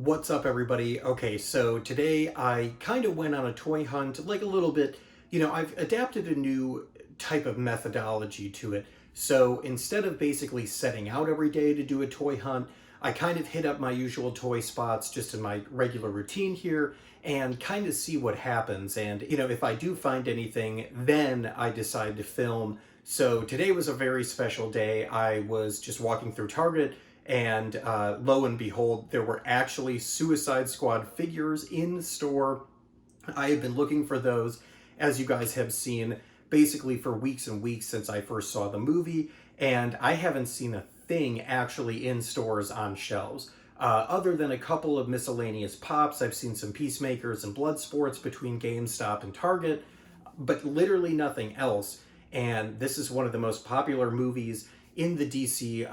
What's up, everybody? Okay, so today I kind of went on a toy hunt, like a little bit. I've adapted a new type of methodology to it. So instead of basically setting out every day to do a toy hunt, I kind of hit up my usual toy spots just in my regular routine here and kind of see what happens. And, if I do find anything, then I decide to film. So today was a very special day. I was just walking through Target and lo and behold, there were actually Suicide Squad figures in store. I have been looking for those, as you guys have seen, basically for weeks and weeks since I first saw the movie, and I haven't seen a thing actually in stores on shelves. Other than a couple of miscellaneous pops, I've seen some Peacemakers and Bloodsports between GameStop and Target, but literally nothing else. And this is one of the most popular movies in the DC,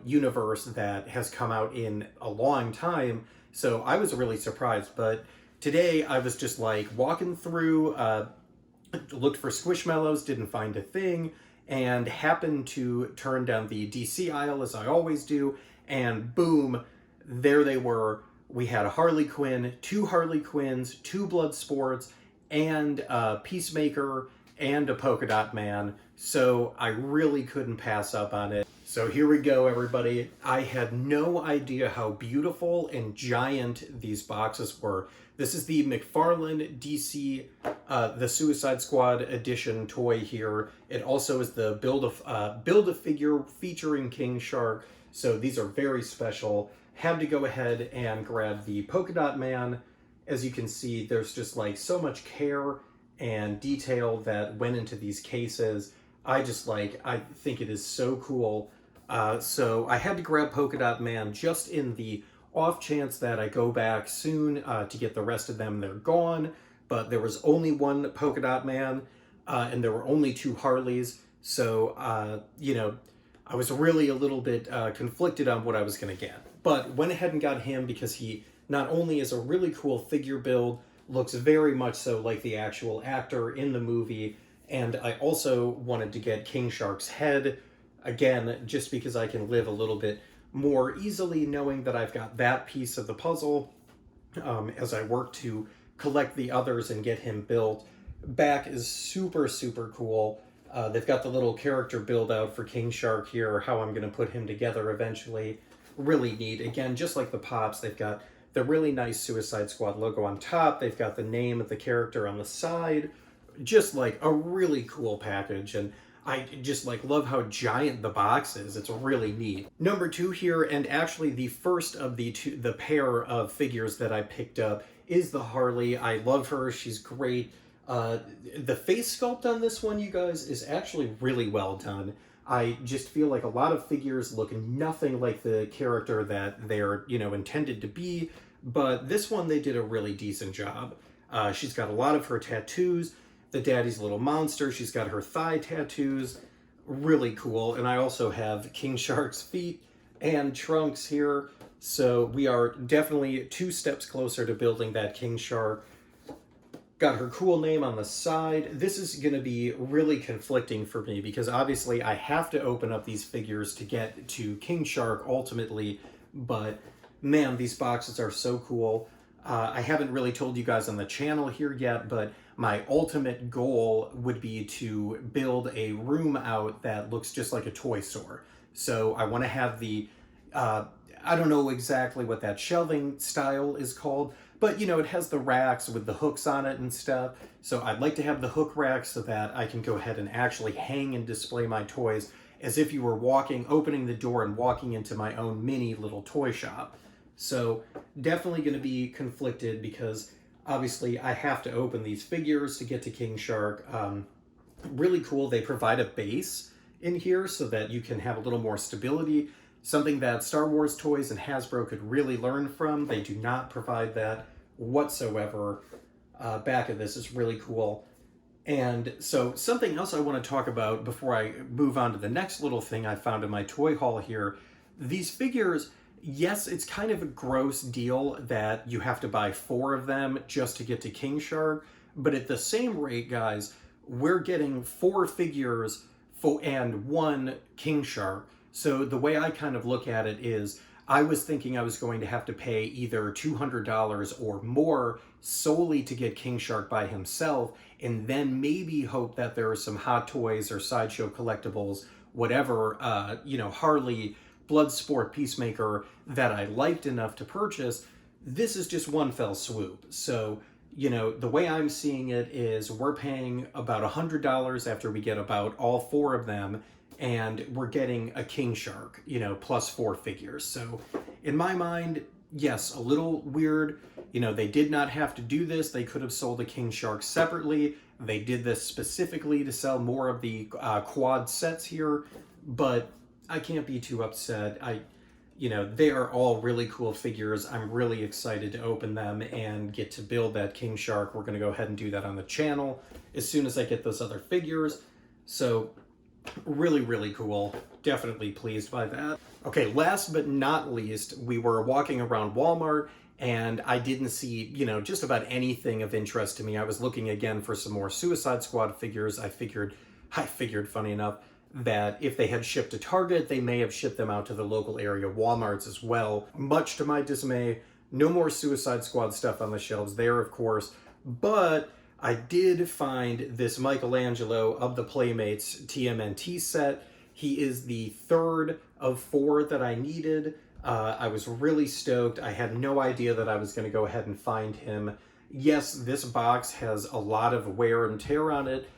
universe that has come out in a long time. So I was really surprised. But today I was just like walking through, looked for Squishmallows, didn't find a thing, and happened to turn down the DC aisle as I always do, and boom, there they were. We had a Harley Quinn, two Harley Quinns, two Bloodsports, and a Peacemaker, and a Polka Dot Man, so I really couldn't pass up on it. So here we go, everybody. I had no idea how beautiful and giant these boxes were. This is the McFarlane DC, the Suicide Squad edition toy here. It also is the Build-A-Figure featuring King Shark, so these are very special. Had to go ahead and grab the Polka Dot Man. As you can see, there's just like so much care and detail that went into these cases. I think it is so cool. So I had to grab Polka Dot Man just in the off chance that I go back soon to get the rest of them. They're gone, but there was only one Polka Dot Man and there were only two Harleys. So, I was really a little bit conflicted on what I was going to get. But went ahead and got him because he not only is a really cool figure build, looks very much so like the actual actor in the movie, and I also wanted to get King Shark's head, again, just because I can live a little bit more easily knowing that I've got that piece of the puzzle as I work to collect the others and get him built. Back is super, super cool. They've got the little character build out for King Shark here, how I'm going to put him together eventually. Really neat. Again, just like the Pops, they've got the really nice Suicide Squad logo on top. They've got the name of the character on the side. Just like a really cool package, and I just love how giant the box is. It's really neat. Number two here, and actually the first of the pair of figures that I picked up, is the Harley. I love her. She's great. The face sculpt on this one, you guys, is actually really well done. I just feel like a lot of figures look nothing like the character that they're, intended to be, but this one they did a really decent job. She's got a lot of her tattoos. The Daddy's Little Monster, she's got her thigh tattoos. Really cool. And I also have King Shark's feet and trunks here. So we are definitely 2 steps closer to building that King Shark. Got her cool name on the side. This is going to be really conflicting for me because obviously I have to open up these figures to get to King Shark ultimately, but man, these boxes are so cool. I haven't really told you guys on the channel here yet, but my ultimate goal would be to build a room out that looks just like a toy store. So I want to have the, I don't know exactly what that shelving style is called, but it has the racks with the hooks on it and stuff. So I'd like to have the hook racks so that I can go ahead and actually hang and display my toys as if you were opening the door and walking into my own mini little toy shop. So definitely going to be conflicted because obviously I have to open these figures to get to King Shark. Really cool. They provide a base in here so that you can have a little more stability. Something that Star Wars toys and Hasbro could really learn from. They do not provide that whatsoever. Back of this is really cool. And so something else I want to talk about before I move on to the next little thing I found in my toy haul here. These figures, yes, it's kind of a gross deal that you have to buy 4 of them just to get to King Shark, but at the same rate, guys, we're getting 4 figures and 1 King Shark. So the way I kind of look at it is I was thinking I was going to have to pay either $200 or more solely to get King Shark by himself, and then maybe hope that there are some Hot Toys or Sideshow collectibles, whatever, Harley, Bloodsport, Peacemaker that I liked enough to purchase. This is just one fell swoop. So, the way I'm seeing it is we're paying about $100 after we get about all four of them, and we're getting a King Shark, plus four figures. So in my mind, yes, a little weird. They did not have to do this. They could have sold a King Shark separately. They did this specifically to sell more of the quad sets here, but I can't be too upset. They are all really cool figures. I'm really excited to open them and get to build that King Shark. We're going to go ahead and do that on the channel as soon as I get those other figures. So really, really cool. Definitely pleased by that. Okay, last but not least, we were walking around Walmart and I didn't see, just about anything of interest to me. I was looking again for some more Suicide Squad figures. I figured, funny enough, that if they had shipped to Target, they may have shipped them out to the local area Walmarts as well. Much to my dismay, no more Suicide Squad stuff on the shelves there, of course, but I did find this Michelangelo of the Playmates TMNT set. He is the third of four that I needed. I was really stoked. I had no idea that I was going to go ahead and find him. Yes, this box has a lot of wear and tear on it.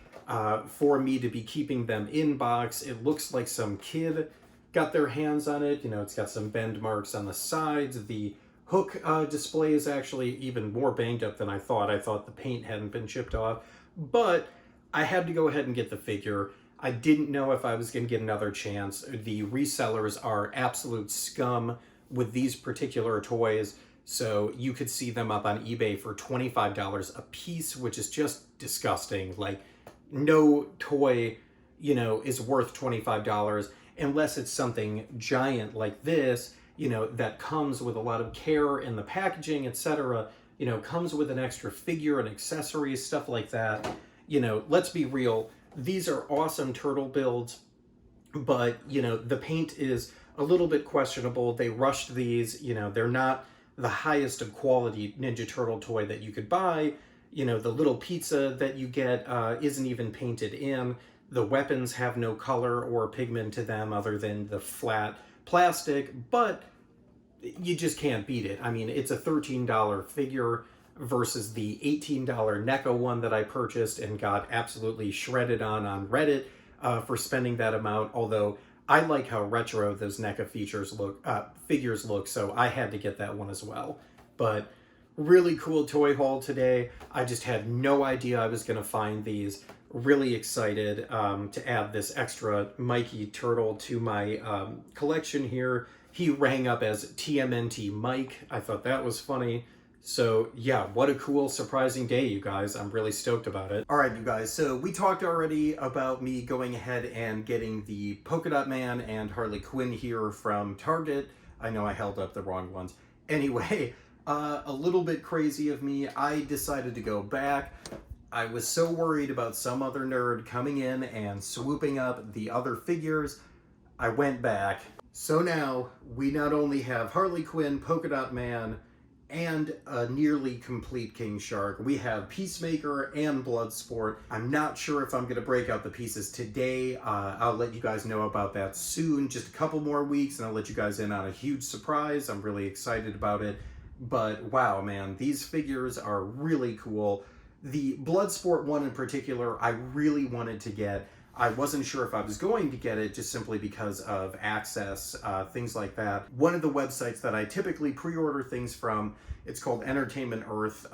For me to be keeping them in box, it looks like some kid got their hands on it. It's got some bend marks on the sides. The hook display is actually even more banged up than I thought. I thought the paint hadn't been chipped off, but I had to go ahead and get the figure. I didn't know if I was going to get another chance. The resellers are absolute scum with these particular toys, so you could see them up on eBay for $25 a piece, which is just disgusting. Like, no toy, is worth $25 unless it's something giant like this, that comes with a lot of care in the packaging, etc., comes with an extra figure and accessories, stuff like that. Let's be real, these are awesome turtle builds, but, the paint is a little bit questionable. They rushed these, they're not the highest of quality Ninja Turtle toy that you could buy. The little pizza that you get isn't even painted in. The weapons have no color or pigment to them other than the flat plastic, but you just can't beat it. I mean, it's a $13 figure versus the $18 NECA one that I purchased and got absolutely shredded on Reddit for spending that amount, although I like how retro those NECA figures look, so I had to get that one as well. But really cool toy haul today. I just had no idea I was going to find these. Really excited to add this extra Mikey turtle to my collection here. He rang up as TMNT Mike. I thought that was funny. So yeah, what a cool, surprising day, you guys. I'm really stoked about it. All right, you guys, so we talked already about me going ahead and getting the Polka Dot Man and Harley Quinn here from Target. I know I held up the wrong ones. Anyway, a little bit crazy of me. I decided to go back. I was so worried about some other nerd coming in and swooping up the other figures. I went back. So now we not only have Harley Quinn, Polka Dot Man, and a nearly complete King Shark. We have Peacemaker and Bloodsport. I'm not sure if I'm going to break out the pieces today. I'll let you guys know about that soon. Just a couple more weeks and I'll let you guys in on a huge surprise. I'm really excited about it. But wow, man, these figures are really cool. The Bloodsport one in particular, I really wanted to get. I wasn't sure if I was going to get it just simply because of access, things like that. One of the websites that I typically pre-order things from, it's called Entertainment Earth.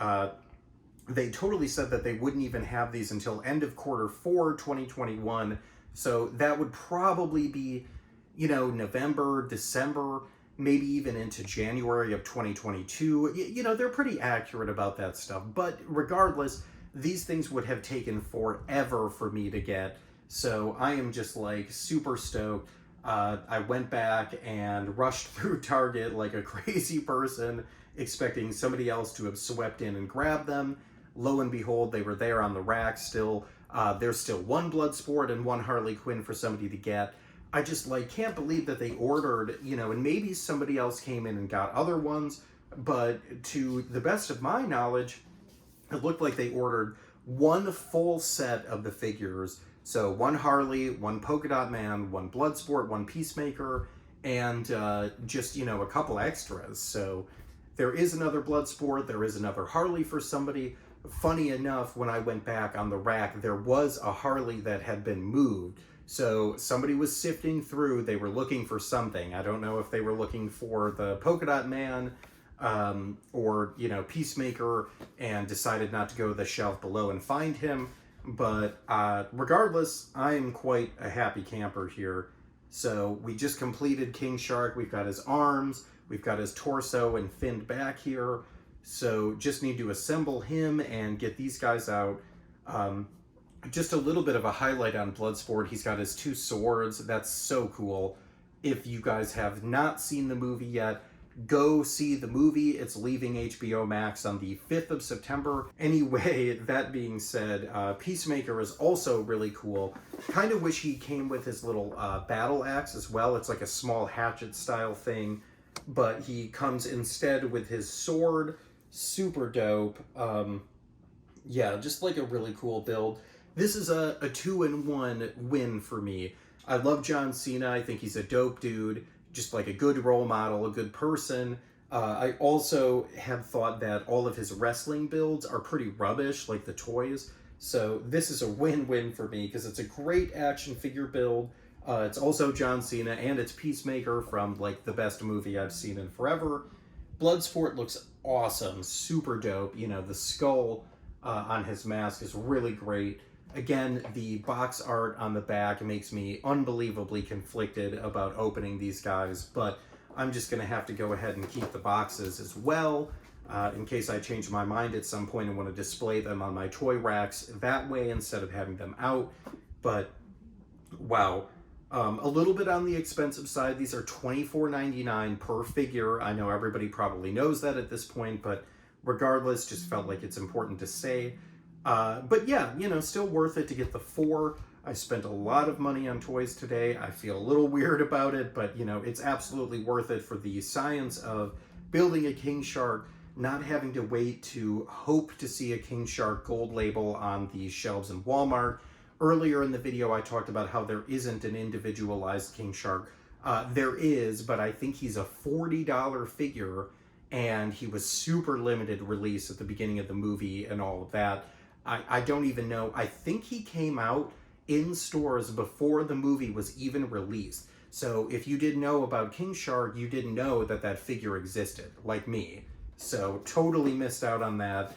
They totally said that they wouldn't even have these until end of Q4 2021. So that would probably be, November, December, maybe even into January of 2022. They're pretty accurate about that stuff. But regardless, these things would have taken forever for me to get. So I am just like super stoked. I went back and rushed through Target like a crazy person, expecting somebody else to have swept in and grabbed them. Lo and behold, they were there on the rack still. There's still one Bloodsport and one Harley Quinn for somebody to get. I just like can't believe that they ordered, and maybe somebody else came in and got other ones, but to the best of my knowledge, it looked like they ordered one full set of the figures. So one Harley, one Polka Dot Man, one Bloodsport, one Peacemaker, and just, a couple extras. So there is another Bloodsport, there is another Harley for somebody. Funny enough, when I went back on the rack, there was a Harley that had been moved. So somebody was sifting through, they were looking for something. I don't know if they were looking for the Polka Dot Man, or Peacemaker, and decided not to go to the shelf below and find him. But regardless, I am quite a happy camper here. So we just completed King Shark. We've got his arms, we've got his torso and finned back here. So just need to assemble him and get these guys out. Just a little bit of a highlight on Bloodsport. He's got his two swords. That's so cool. If you guys have not seen the movie yet, go see the movie. It's leaving HBO Max on the 5th of September. Anyway, that being said, Peacemaker is also really cool. Kind of wish he came with his little battle axe as well. It's like a small hatchet style thing, but he comes instead with his sword. Super dope. Yeah, just like a really cool build. This is a 2-in-1 win for me. I love John Cena. I think he's a dope dude. Just like a good role model, a good person. I also have thought that all of his wrestling builds are pretty rubbish, like the toys. So this is a win-win for me because it's a great action figure build. It's also John Cena, and it's Peacemaker from like the best movie I've seen in forever. Bloodsport looks awesome, super dope. The skull on his mask is really great. Again, the box art on the back makes me unbelievably conflicted about opening these guys, but I'm just going to have to go ahead and keep the boxes as well, in case I change my mind at some point and want to display them on my toy racks that way instead of having them out. But, wow. A little bit on the expensive side. These are $24.99 per figure. I know everybody probably knows that at this point, but regardless, just felt like it's important to say. But yeah, still worth it to get the 4. I spent a lot of money on toys today. I feel a little weird about it, but it's absolutely worth it for the science of building a King Shark, not having to wait to hope to see a King Shark gold label on the shelves in Walmart. Earlier in the video, I talked about how there isn't an individualized King Shark. There is, but I think he's a $40 figure, and he was super limited release at the beginning of the movie and all of that. I don't even know. I think he came out in stores before the movie was even released. So if you didn't know about King Shark, you didn't know that that figure existed, like me. So totally missed out on that.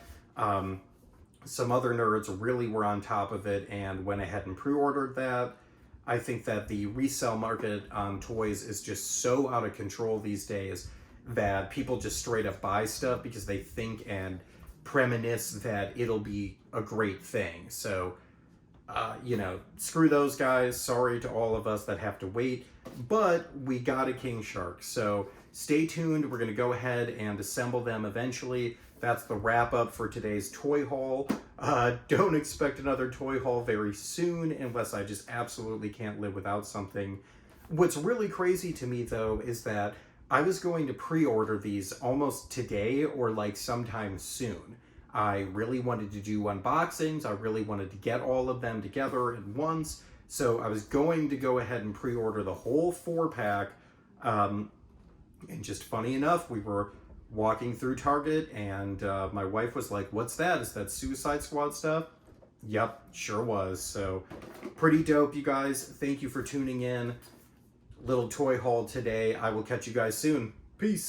Some other nerds really were on top of it and went ahead and pre-ordered that. I think that the resale market on toys is just so out of control these days that people just straight up buy stuff because they think and premonition that it'll be a great thing. So, screw those guys. Sorry to all of us that have to wait, but we got a King Shark. So stay tuned. We're going to go ahead and assemble them eventually. That's the wrap up for today's toy haul. Don't expect another toy haul very soon unless I just absolutely can't live without something. What's really crazy to me though is that I was going to pre-order these almost today or like sometime soon. I really wanted to do unboxings. I really wanted to get all of them together at once. So I was going to go ahead and pre-order the whole 4-pack. And just funny enough, we were walking through Target and my wife was like, "What's that? Is that Suicide Squad stuff?" Yep, sure was. So pretty dope, you guys. Thank you for tuning in. Little toy haul today. I will catch you guys soon. Peace.